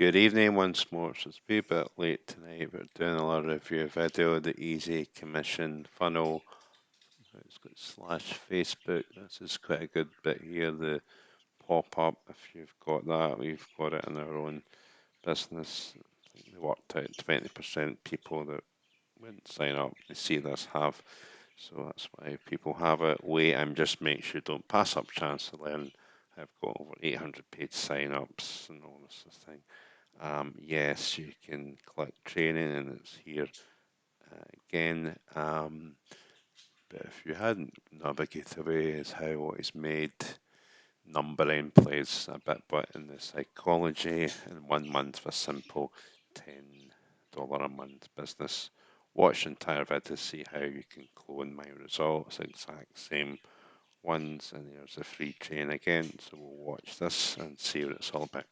Good evening once more. So it's a wee bit late tonight. We're doing a little review video of the Easy Commission funnel. It's got slash Facebook. This is quite a good bit here. The pop up, if you've got that, we've got it in our own business. I think they worked out 20% people that wouldn't sign up, they see this have. So that's why people have it. Wait, and just make sure you don't pass up chance to learn. I've got over 800 paid sign-ups and all this sort of thing. Yes, you can click training and it's here again. But if you hadn't navigated away as how what is made, numbering plays a bit but in the psychology. In 1 month for simple $10 a month business. Watch the entire video to see how you can clone my results, exact same ones, and there's a free train again. So we'll watch this and see what it's all about.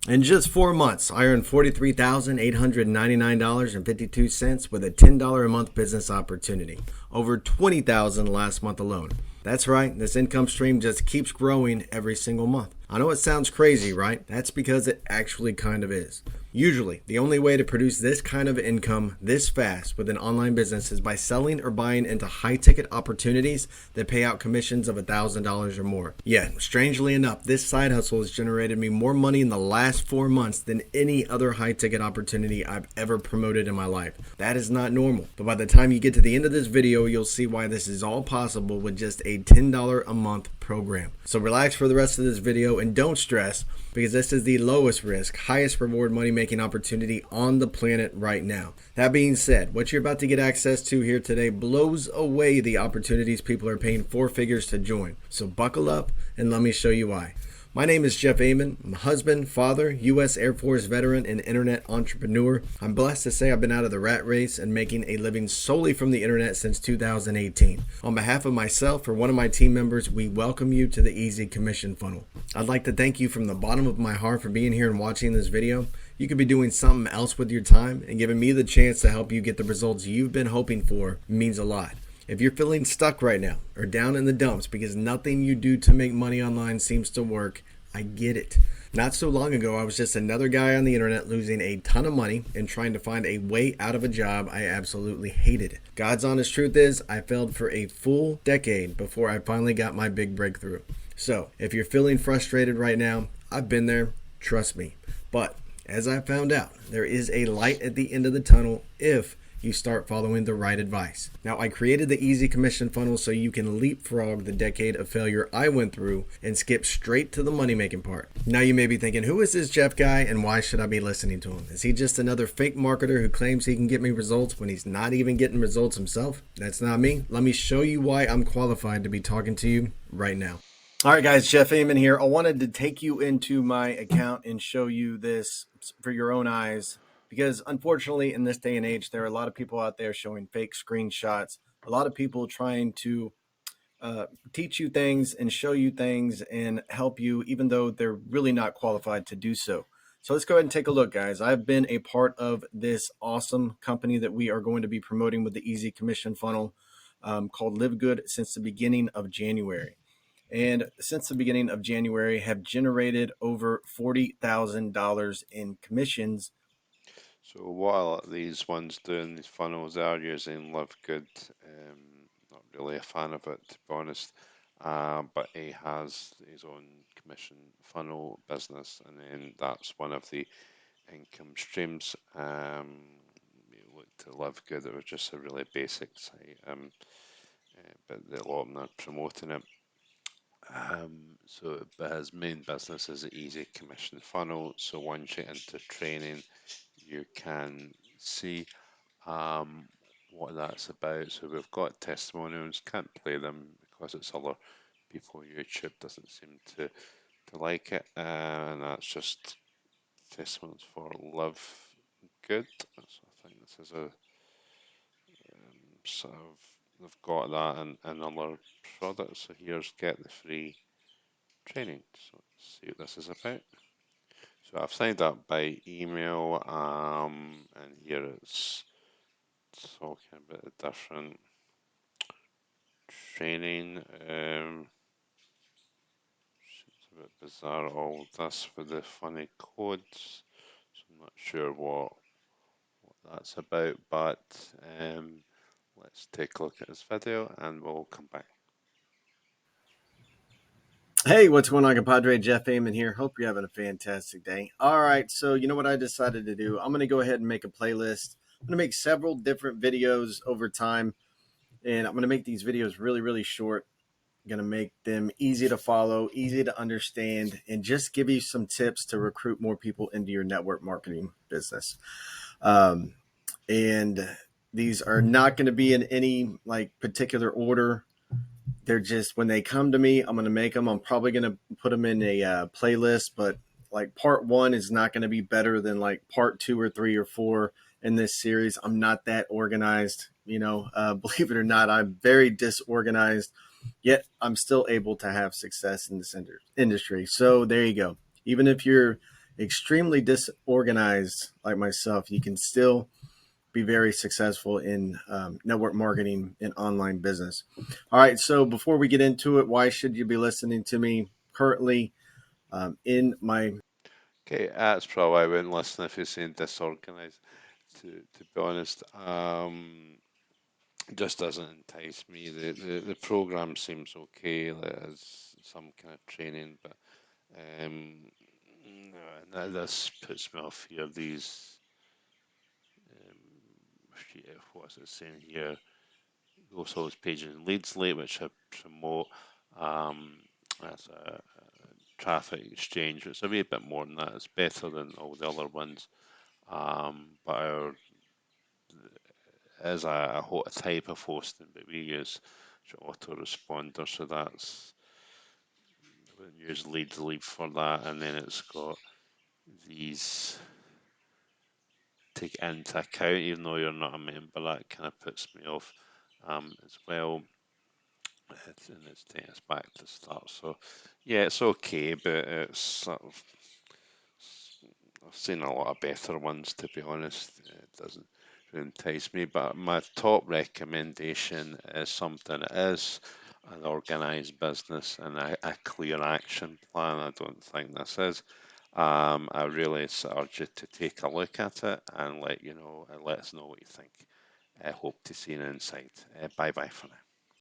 In just 4 months, I earned $43,899.52 with a $10 a month business opportunity. Over $20,000 last month alone. That's right, this income stream just keeps growing every single month. I know it sounds crazy, right? That's because it actually kind of is. Usually, the only way to produce this kind of income this fast with an online business is by selling or buying into high ticket opportunities that pay out commissions of $1,000 or more. Yet, strangely enough, this side hustle has generated me more money in the last 4 months than any other high ticket opportunity I've ever promoted in my life. That is not normal. But by the time you get to the end of this video, you'll see why this is all possible with just a $10 a month program. So relax for the rest of this video and don't stress, because this is the lowest risk, highest reward money making opportunity on the planet right now. That being said, what you're about to get access to here today blows away the opportunities people are paying 4 figures to join. So buckle up and let me show you why. My name is Jeff Amon. I'm a husband, father, U.S. Air Force veteran, and internet entrepreneur. I'm blessed to say I've been out of the rat race and making a living solely from the internet since 2018. On behalf of myself or one of my team members, we welcome you to the Easy Commission Funnel. I'd like to thank you from the bottom of my heart for being here and watching this video. You could be doing something else with your time, and giving me the chance to help you get the results you've been hoping for means a lot. If you're feeling stuck right now or down in the dumps because nothing you do to make money online seems to work, I get it. Not so long ago, I was just another guy on the internet losing a ton of money and trying to find a way out of a job I absolutely hated. God's honest truth is, I failed for a full decade before I finally got my big breakthrough. So, if you're feeling frustrated right now, I've been there, trust me. But, as I found out, there is a light at the end of the tunnel if you start following the right advice. Now, I created the Easy Commission Funnel so you can leapfrog the decade of failure I went through and skip straight to the money making part. Now, you may be thinking, who is this Jeff guy and why should I be listening to him? Is he just another fake marketer who claims he can get me results when he's not even getting results himself? That's not me. Let me show you why I'm qualified to be talking to you right now. All right, guys, Jeff Amon here. I wanted to take you into my account and show you this for your own eyes, because unfortunately in this day and age, there are a lot of people out there showing fake screenshots, a lot of people trying to teach you things and show you things and help you, even though they're really not qualified to do so. So let's go ahead and take a look, guys. I've been a part of this awesome company that we are going to be promoting with the Easy Commission Funnel called Live Good since the beginning of January. And since the beginning of January have generated over $40,000 in commissions. So what are these ones doing, these funnels are using Live Good. Not really a fan of it, to be honest. But he has his own commission funnel business, and then that's one of the income streams. You look to Live Good, it was just a really basic site, but a lot of them are promoting it. But his main business is an easy commission funnel. So once you enter training, you can see um, what that's about. So we've got testimonials, can't play them because it's other people. YouTube doesn't seem to like it, and that's just testimonials for Live Good. So I think this is a sort of, they've got that and other products. So here's get the free training. So let's see what this is about. So I've signed up by email, and here it's talking about the different training. a bit bizarre, all this with the funny codes. So I'm not sure what that's about, but um, let's take a look at this video and we'll come back. Hey, what's going on, compadre? Jeff Amon here. Hope you're having a fantastic day. All right, so you know what I decided to do? I'm going to go ahead and make a playlist. I'm going to make several different videos over time, and I'm going to make these videos really, really short. I'm going to make them easy to follow, easy to understand, and just give you some tips to recruit more people into your network marketing business. Um, and these are not going to be in any like particular order. They're just when they come to me, I'm going to make them. I'm probably going to put them in a playlist, but like part one is not going to be better than like part two or three or four in this series. I'm not that organized, believe it or not. I'm very disorganized, yet I'm still able to have success in this industry. So there you go. Even if you're extremely disorganized like myself, you can still be very successful in network marketing and online business. All right, so before we get into it, why should you be listening to me currently in my Okay, that's probably why I wouldn't listen if you're saying disorganized. To be honest, just doesn't entice me. The program seems okay. There's some kind of training, but no, and this puts me off here. These what's it saying here? Also, those pages in leads late, which I promote um, as a traffic exchange. It's a wee bit more than that. It's better than all the other ones. But our is a type of hosting, but we use autoresponder, so that's we use leads lead for that, and then it's got these take into account, even though you're not a member. That kind of puts me off as well. And it's taking us back to start. So yeah, it's okay, but it's sort of I've seen a lot of better ones, to be honest. It doesn't really entice me, but my top recommendation is something that is an organised business and a clear action plan. I don't think this is. I really urge you to take a look at it and let you know and let us know what you think. I hope to see you inside. Bye bye for now.